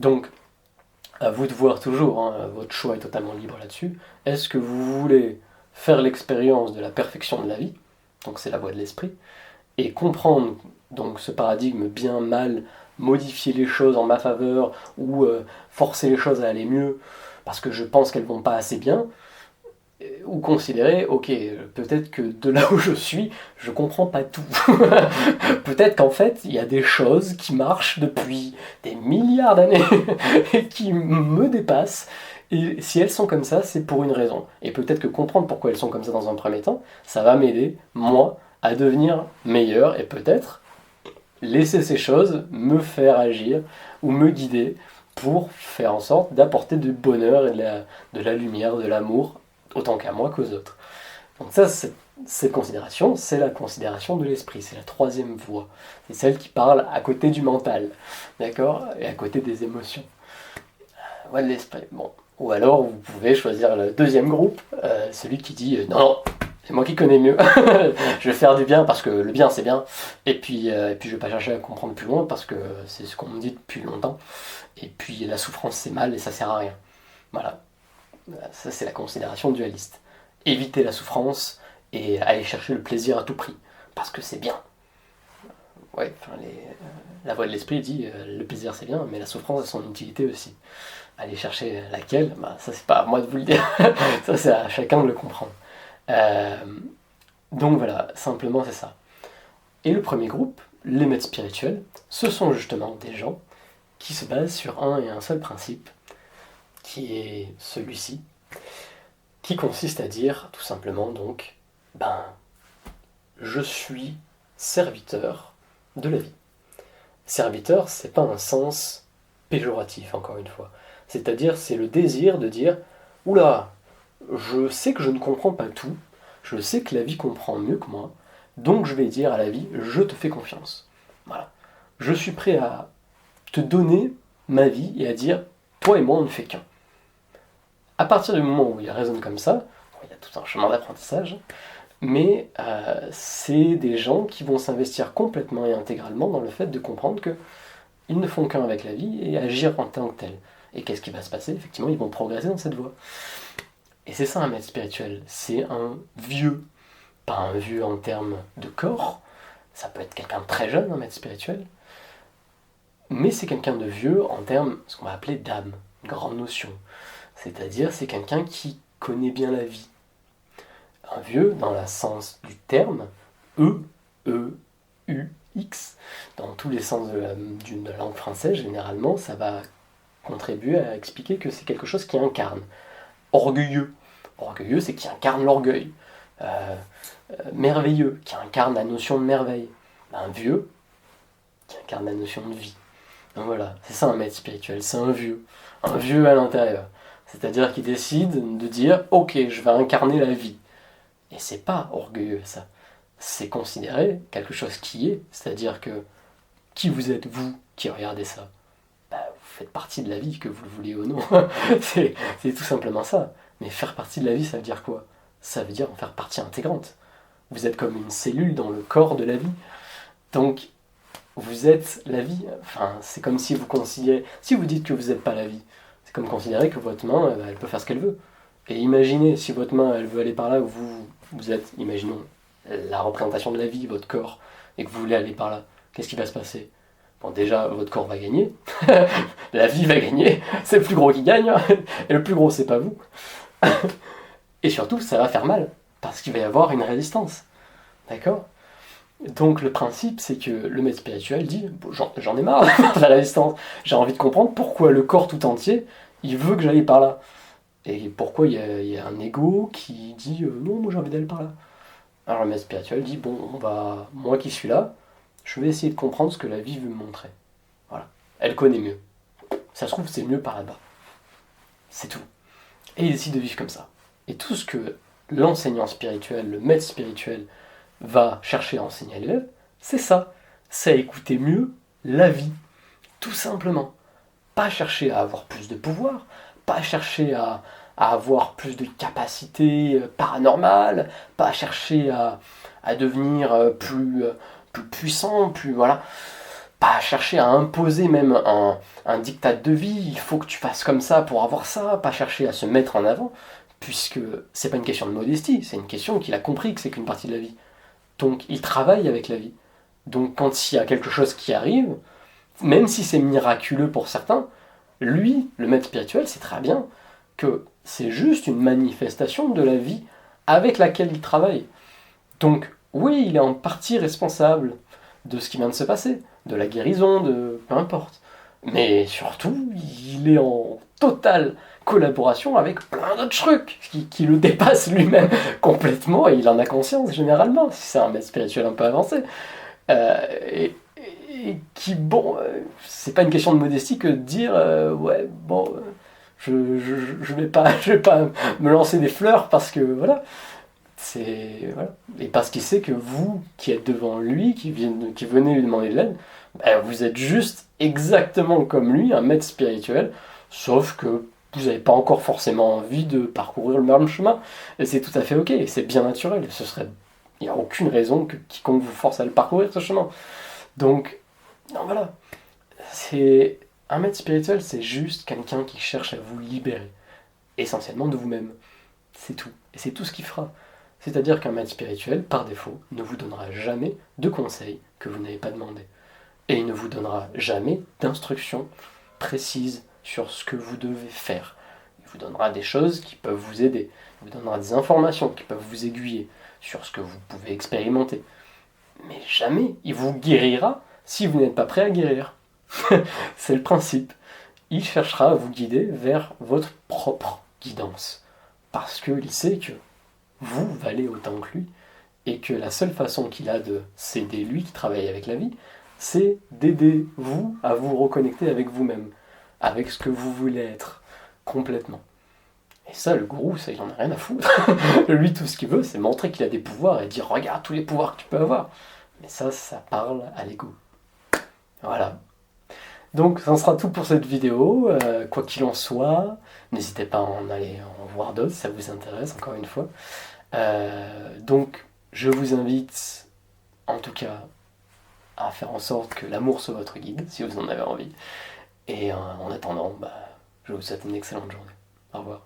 Donc, à vous de voir toujours, hein, votre choix est totalement libre là-dessus. Est-ce que vous voulez faire l'expérience de la perfection de la vie, donc c'est la voie de l'esprit, et comprendre donc ce paradigme bien mal, modifier les choses en ma faveur ou forcer les choses à aller mieux parce que je pense qu'elles vont pas assez bien, ou considérer, ok, peut-être que de là où je suis, je comprends pas tout. Peut-être qu'en fait, il y a des choses qui marchent depuis des milliards d'années et qui me dépassent. Et si elles sont comme ça, c'est pour une raison. Et peut-être que comprendre pourquoi elles sont comme ça dans un premier temps, ça va m'aider, moi, à devenir meilleur et peut-être laisser ces choses me faire agir ou me guider pour faire en sorte d'apporter du bonheur et de la lumière, de l'amour, autant qu'à moi qu'aux autres. Donc ça, cette considération, c'est la considération de l'esprit, c'est la troisième voie. C'est celle qui parle à côté du mental, d'accord? Et à côté des émotions. Voie de l'esprit, bon. Ou alors, vous pouvez choisir le deuxième groupe, celui qui dit non, c'est moi qui connais mieux, je vais faire du bien parce que le bien c'est bien, et puis je vais pas chercher à comprendre plus loin parce que c'est ce qu'on me dit depuis longtemps, et puis la souffrance c'est mal et ça sert à rien. Voilà, ça c'est la considération dualiste. Éviter la souffrance et aller chercher le plaisir à tout prix, parce que c'est bien. Ouais, enfin, la voie de l'esprit dit le plaisir c'est bien, mais la souffrance a son utilité aussi. Aller chercher laquelle, bah, ça c'est pas à moi de vous le dire, ça c'est à chacun de le comprendre. Euh, donc voilà, simplement c'est ça. Et le premier groupe, les maîtres spirituels, ce sont justement des gens qui se basent sur un et un seul principe, qui est celui-ci, qui consiste à dire tout simplement donc, ben, je suis serviteur de la vie. Serviteur, c'est pas un sens péjoratif, encore une fois. C'est-à-dire, c'est le désir de dire, oula, je sais que je ne comprends pas tout, je sais que la vie comprend mieux que moi, donc je vais dire à la vie, je te fais confiance. Voilà. Je suis prêt à te donner ma vie et à dire, toi et moi, on ne fait qu'un. À partir du moment où il raisonne comme ça, il y a tout un chemin d'apprentissage, mais c'est des gens qui vont s'investir complètement et intégralement dans le fait de comprendre qu'ils ne font qu'un avec la vie et agir en tant que tel. Et qu'est-ce qui va se passer? Effectivement, ils vont progresser dans cette voie. Et c'est ça un maître spirituel, c'est un vieux, pas un vieux en termes de corps, ça peut être quelqu'un de très jeune, un maître spirituel, mais c'est quelqu'un de vieux en termes, ce qu'on va appeler d'âme, une grande notion. C'est-à-dire, c'est quelqu'un qui connaît bien la vie. Un vieux, dans le sens du terme, E, E, U, X, dans tous les sens de la langue française, généralement, ça va contribuer à expliquer que c'est quelque chose qui incarne. Orgueilleux. Orgueilleux, c'est qui incarne l'orgueil. Merveilleux, qui incarne la notion de merveille. Un vieux, qui incarne la notion de vie. Donc voilà, c'est ça un maître spirituel, c'est un vieux à l'intérieur. C'est-à-dire qu'il décide de dire, ok, je vais incarner la vie. Et c'est pas orgueilleux ça. C'est considérer quelque chose qui est, c'est-à-dire que qui vous êtes vous qui regardez ça? Bah, vous faites partie de la vie, que vous le vouliez ou non. c'est tout simplement ça. Mais faire partie de la vie, ça veut dire quoi? Ça veut dire en faire partie intégrante. Vous êtes comme une cellule dans le corps de la vie. Donc, vous êtes la vie. Enfin, c'est comme si vous considérez... Si vous dites que vous n'êtes pas la vie, c'est comme considérer que votre main, elle peut faire ce qu'elle veut. Et imaginez, si votre main, elle veut aller par là, où vous êtes, imaginons, la représentation de la vie, votre corps, et que vous voulez aller par là, qu'est-ce qui va se passer? Bon, déjà, votre corps va gagner, la vie va gagner, c'est le plus gros qui gagne, et le plus gros, c'est pas vous. Et surtout, ça va faire mal, parce qu'il va y avoir une résistance. D'accord? Donc le principe, c'est que le maître spirituel dit, bon, j'en ai marre de la résistance, j'ai envie de comprendre pourquoi le corps tout entier, il veut que j'aille par là. Et pourquoi il y a un ego qui dit non, moi j'ai envie d'aller par là. Alors le maître spirituel dit bon, moi qui suis là, je vais essayer de comprendre ce que la vie veut me montrer. Voilà. Elle connaît mieux. Ça se trouve, c'est mieux par là-bas. C'est tout. Et il décide de vivre comme ça. Et tout ce que l'enseignant spirituel, le maître spirituel, va chercher à enseigner à l'élève, c'est ça. C'est écouter mieux la vie. Tout simplement. Pas chercher à avoir plus de pouvoir, pas chercher à avoir plus de capacités paranormales, pas chercher à devenir plus puissant, plus voilà. pas chercher à imposer même un diktat de vie, il faut que tu fasses comme ça pour avoir ça, pas chercher à se mettre en avant, puisque c'est pas une question de modestie, c'est une question qu'il a compris que c'est qu'une partie de la vie. Donc il travaille avec la vie. Donc quand il y a quelque chose qui arrive, même si c'est miraculeux pour certains, lui, le maître spirituel, sait très bien que c'est juste une manifestation de la vie avec laquelle il travaille. Donc oui, il est en partie responsable de ce qui vient de se passer, de la guérison, de peu importe. Mais surtout, il est en totale collaboration avec plein d'autres trucs qui le dépassent lui-même complètement et il en a conscience généralement, si c'est un maître spirituel un peu avancé. Et qui, bon, c'est pas une question de modestie que de dire ouais, bon, je vais pas me lancer des fleurs parce que voilà. Voilà. Et parce qu'il sait que vous, qui êtes devant lui, qui venez lui demander de l'aide, ben, vous êtes juste exactement comme lui, un maître spirituel, sauf que vous n'avez pas encore forcément envie de parcourir le même chemin. Et c'est tout à fait ok, et c'est bien naturel. Il n'y a aucune raison que quiconque vous force à le parcourir, ce chemin. Donc, non, voilà. Un maître spirituel, c'est juste quelqu'un qui cherche à vous libérer, essentiellement de vous-même. C'est tout. Et c'est tout ce qu'il fera. C'est-à-dire qu'un maître spirituel, par défaut, ne vous donnera jamais de conseils que vous n'avez pas demandé. Et il ne vous donnera jamais d'instructions précises sur ce que vous devez faire. Il vous donnera des choses qui peuvent vous aider. Il vous donnera des informations qui peuvent vous aiguiller sur ce que vous pouvez expérimenter. Mais jamais il vous guérira si vous n'êtes pas prêt à guérir. C'est le principe. Il cherchera à vous guider vers votre propre guidance. Parce qu'il sait que vous valez autant que lui, et que la seule façon qu'il a de s'aider lui qui travaille avec la vie, c'est d'aider vous à vous reconnecter avec vous-même, avec ce que vous voulez être, complètement. Et ça, le gourou, ça, il en a rien à foutre. Lui, tout ce qu'il veut, c'est montrer qu'il a des pouvoirs et dire « Regarde tous les pouvoirs que tu peux avoir ». Mais ça parle à l'ego. Voilà. Donc, ça sera tout pour cette vidéo. Quoi qu'il en soit, n'hésitez pas à aller en voir d'autres si ça vous intéresse, encore une fois. Donc, je vous invite, en tout cas, à faire en sorte que l'amour soit votre guide, si vous en avez envie. Et en attendant, je vous souhaite une excellente journée. Au revoir.